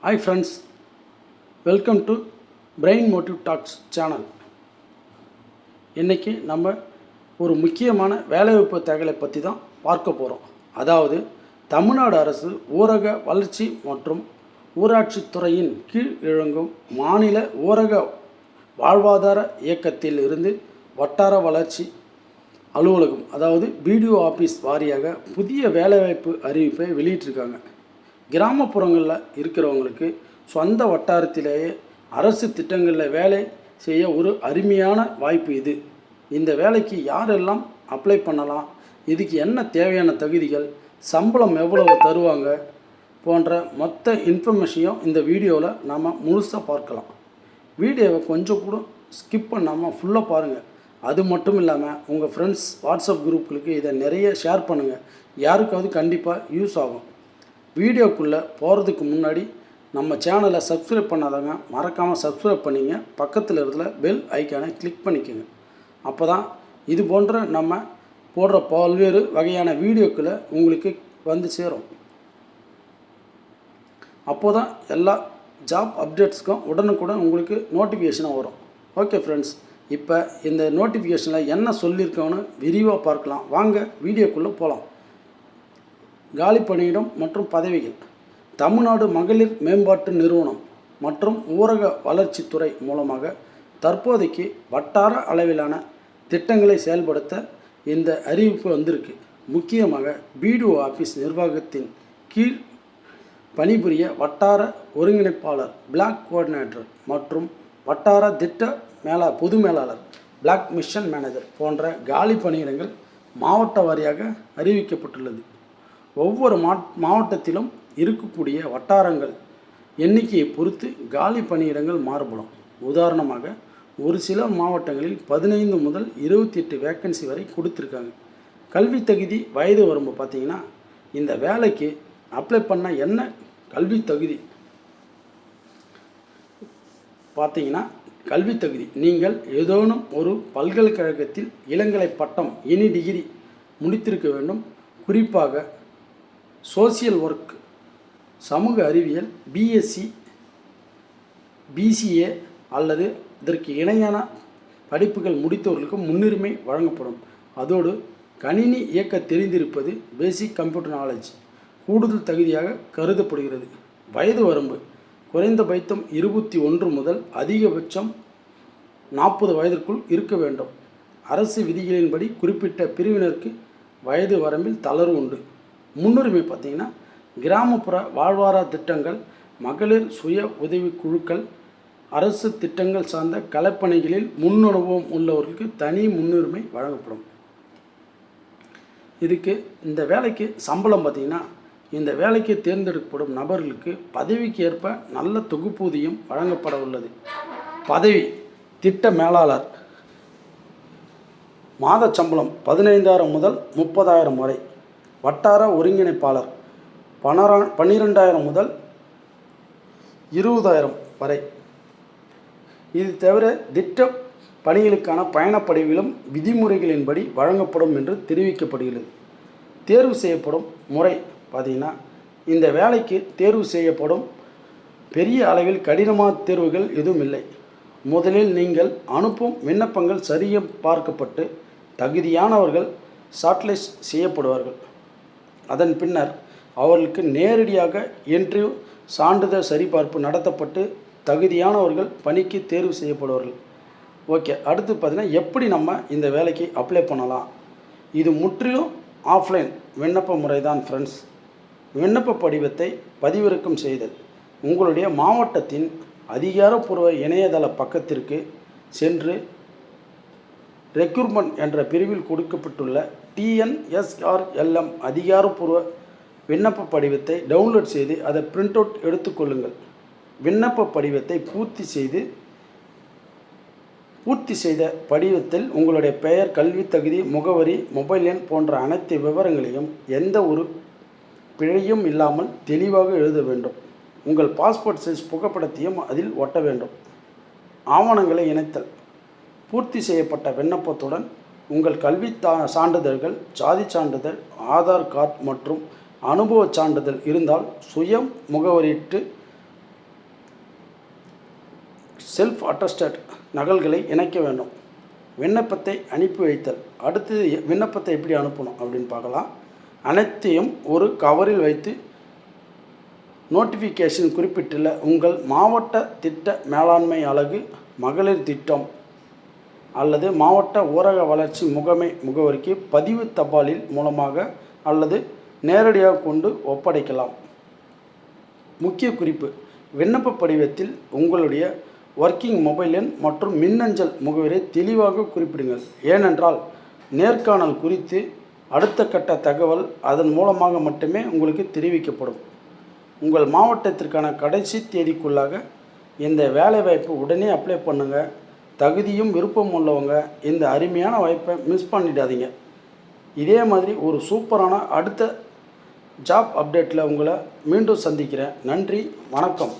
Hi friends, welcome to Brain Motive Talks channel. இன்றைக்கி நம்ம ஒரு முக்கியமான வேலைவாய்ப்பு தகவலை பற்றி தான் பார்க்க போகிறோம். அதாவது தமிழ்நாடு அரசு ஊரக வளர்ச்சி மற்றும் ஊராட்சித்துறையின் கீழ் இயங்கும் மாநில ஊரக வாழ்வாதார இயக்கத்தில் இருந்து வட்டார வளர்ச்சி அலுவலகம் அதாவது பிடிஓ ஆஃபீஸ் வாரியாக புதிய வேலைவாய்ப்பு அறிவிப்பை வெளியிட்டிருக்காங்க. கிராமப்புறங்களில் இருக்கிறவங்களுக்கு சொந்த வட்டாரத்திலேயே அரசு திட்டங்களில் வேலை செய்ய ஒரு அருமையான வாய்ப்பு இது. இந்த வேலைக்கு யாரெல்லாம் அப்ளை பண்ணலாம், இதுக்கு என்ன தேவையான தகுதிகள், சம்பளம் எவ்வளவு தருவாங்க போன்ற மொத்த இன்ஃபர்மேஷனையும் இந்த வீடியோவில் நாம் முழுசாக பார்க்கலாம். வீடியோவை கொஞ்சம் கூட ஸ்கிப் பண்ணாமல் ஃபுல்லாக பாருங்கள். அது மட்டும் இல்லாமல் உங்கள் ஃப்ரெண்ட்ஸ் வாட்ஸ்அப் குரூப்புகளுக்கு இதை நிறைய ஷேர் பண்ணுங்கள். யாருக்காவது கண்டிப்பாக யூஸ் ஆகும். வீடியோக்குள்ளே போகிறதுக்கு முன்னாடி நம்ம சேனலை சப்ஸ்கிரைப் பண்ணாதவங்க மறக்காமல் சப்ஸ்கிரைப் பண்ணிங்க. பக்கத்தில் இருக்கிற பெல் ஐக்கானை கிளிக் பண்ணிக்கோங்க. அப்போ தான் இது போன்ற நம்ம போடுற பல்வேறு வகையான வீடியோக்களை உங்களுக்கு வந்து சேரும். அப்போ தான் எல்லா ஜாப் அப்டேட்ஸ்க்கும் உடனுக்குடன் உங்களுக்கு நோட்டிஃபிகேஷனாக வரும். ஓகே ஃப்ரெண்ட்ஸ், இப்போ இந்த நோட்டிஃபிகேஷனில் என்ன சொல்லியிருக்கோன்னு விரிவாக பார்க்கலாம். வாங்க வீடியோக்குள்ளே போகலாம். காலி பணியிடம் மற்றும் பதவிகள். தமிழ்நாடு மகளிர் மேம்பாட்டு நிறுவனம் மற்றும் ஊரக வளர்ச்சித்துறை மூலமாக தற்போதைக்கு வட்டார அளவிலான திட்டங்களை செயல்படுத்த இந்த அறிவிப்பு வந்திருக்கு. முக்கியமாக பிடிஓ ஆஃபீஸ் நிர்வாகத்தின் கீழ் பணிபுரிய வட்டார ஒருங்கிணைப்பாளர் பிளாக் கோஆர்டினேட்டர் மற்றும் வட்டார திட்ட பொது மேலாளர் பிளாக் மிஷன் மேனேஜர் போன்ற காலி பணியிடங்கள் மாவட்ட வாரியாக அறிவிக்கப்பட்டுள்ளது. ஒவ்வொரு மாவட்டத்திலும் இருக்கக்கூடிய வட்டாரங்கள் எண்ணிக்கையை பொறுத்து காலி பணியிடங்கள் மாறுபடும். உதாரணமாக ஒரு சில மாவட்டங்களில் 15 முதல் 28 வேக்கன்சி வரை கொடுத்துருக்காங்க. கல்வி தகுதி வயது வரம்பு பார்த்திங்கன்னா, இந்த வேலைக்கு அப்ளை பண்ண என்ன கல்வி தகுதி பார்த்திங்கன்னா, கல்வி தகுதி நீங்கள் ஏதேனும் ஒரு பல்கலைக்கழகத்தில் இளங்கலை பட்டம் எனி டிகிரி முடித்திருக்க வேண்டும். குறிப்பாக சோசியல் ஒர்க், சமூக அறிவியல், பிஎஸ்சி, பிசிஏ அல்லது இதற்கு இணையான படிப்புகள் முடித்தவர்களுக்கு முன்னுரிமை வழங்கப்படும். அதோடு கணினி இயக்க தெரிந்திருப்பது பேசிக் கம்ப்யூட்டர் நாலேஜ் கூடுதல் தகுதியாக கருதப்படுகிறது. வயது வரம்பு குறைந்தபட்சம் 21 முதல் அதிகபட்சம் 40 வயதிற்குள் இருக்க வேண்டும். அரசு விதிகளின்படி குறிப்பிட்ட பிரிவினருக்கு வயது வரம்பில் தளர்வு உண்டு. முன்னுரிமை பார்த்திங்கன்னா, கிராமப்புற வாழ்வாதார திட்டங்கள், மகளிர் சுய உதவி குழுக்கள், அரசு திட்டங்கள் சார்ந்த கலைப்பணிகளில் முன்னனுபவம் உள்ளவர்களுக்கு தனி முன்னுரிமை வழங்கப்படும். இதுக்கு இந்த வேலைக்கு சம்பளம் பார்த்திங்கன்னா, இந்த வேலைக்கு தேர்ந்தெடுக்கப்படும் நபர்களுக்கு பதவிக்கு ஏற்ப நல்ல தொகுப்பூதியம் வழங்கப்பட உள்ளது. பதவி திட்ட மேலாளர் மாத சம்பளம் 15,000 முதல் 30,000 வரை. வட்டார ஒருங்கிணைப்பாளர் 12,000 முதல் 20,000 வரை. இது தவிர திட்ட பணிகளுக்கான பயணப்படிவிலும் விதிமுறைகளின்படி வழங்கப்படும் என்று தெரிவிக்கப்படுகிறது. தேர்வு செய்யப்படும் முறை பார்த்திங்கன்னா, இந்த வேலைக்கு தேர்வு செய்யப்படும் பெரிய அளவில் கடினமான தேர்வுகள் எதுவும் இல்லை. முதலில் நீங்கள் அனுப்பும் விண்ணப்பங்கள் சரியாக பார்க்கப்பட்டு தகுதியானவர்கள் ஷார்ட்லிஸ்ட் செய்யப்படுவார்கள். அதன் பின்னர் அவர்களுக்கு நேரடியாக இன்டர்வியூ சான்றிதழ் சரிபார்ப்பு நடத்தப்பட்டு தகுதியானவர்கள் பணிக்கு தேர்வு செய்யப்படுவார்கள். ஓகே, அடுத்து பார்த்திங்கன்னா, எப்படி நம்ம இந்த வேலைக்கு அப்ளை பண்ணலாம்? இது முற்றிலும் ஆஃப்லைன் விண்ணப்ப முறை தான் ஃப்ரெண்ட்ஸ். விண்ணப்ப படிவத்தை பதிவிறக்கம் செய்தல். உங்களுடைய மாவட்டத்தின் அதிகாரப்பூர்வ இணையதள பக்கத்திற்கு சென்று ரெக்ரூட்மெண்ட் என்ற பிரிவில் கொடுக்கப்பட்டுள்ள TNSRLM அதிகாரப்பூர்வ விண்ணப்ப படிவத்தை டவுன்லோட் செய்து அதை பிரிண்ட் அவுட் எடுத்துக்கொள்ளுங்கள். விண்ணப்ப படிவத்தை பூர்த்தி செய்த படிவத்தில் உங்களுடைய பெயர், கல்வி தகுதி, முகவரி, மொபைல் எண் போன்ற அனைத்து விவரங்களையும் எந்த ஒரு பிழையும் இல்லாமல் தெளிவாக எழுத வேண்டும். உங்கள் பாஸ்போர்ட் சைஸ் புகைப்படத்தையும் அதில் ஒட்ட வேண்டும். ஆவணங்களை இணைத்தல். பூர்த்தி செய்யப்பட்ட விண்ணப்பத்துடன் உங்கள் கல்வி சான்றிதழ்கள், ஜாதி சான்றிதழ், ஆதார் கார்டு மற்றும் அனுபவ சான்றிதழ் இருந்தால் சுய முகவரியிட்டு செல்ஃப் அட்டஸ்டட் நகல்களை இணைக்க வேண்டும். விண்ணப்பத்தை அனுப்பி வைத்தல். அடுத்தது விண்ணப்பத்தை எப்படி அனுப்பணும் அப்படின்னு பார்க்கலாம். அனைத்தையும் ஒரு கவரில் வைத்து நோட்டிஃபிகேஷன் குறிப்பிட்டுள்ள உங்கள் மாவட்ட திட்ட மேலாண்மை அலகு, மகளிர் திட்டம் அல்லது மாவட்ட ஊரக வளர்ச்சி முகவரிக்கு பதிவு தபாலில் மூலமாக அல்லது நேரடியாக கொண்டு ஒப்படைக்கலாம். முக்கிய குறிப்பு: விண்ணப்ப படிவத்தில் உங்களுடைய ஒர்க்கிங் மொபைல் எண் மற்றும் மின்னஞ்சல் முகவரியை தெளிவாக குறிப்பிடுங்கள். ஏனென்றால் நேர்காணல் குறித்து அடுத்த கட்ட தகவல் அதன் மூலமாக மட்டுமே உங்களுக்கு தெரிவிக்கப்படும். உங்கள் மாவட்டத்திற்கான கடைசி தேதிக்குள்ளாக இந்த வேலைவாய்ப்பு உடனே அப்ளை பண்ணுங்கள். தகுதியும் விருப்பம் உள்ளவங்க இந்த அருமையான வாய்ப்பை மிஸ் பண்ணிடாதீங்க. இதே மாதிரி ஒரு சூப்பரான அடுத்த ஜாப் அப்டேட்டில் உங்களை மீண்டும் சந்திக்கிறேன். நன்றி, வணக்கம்.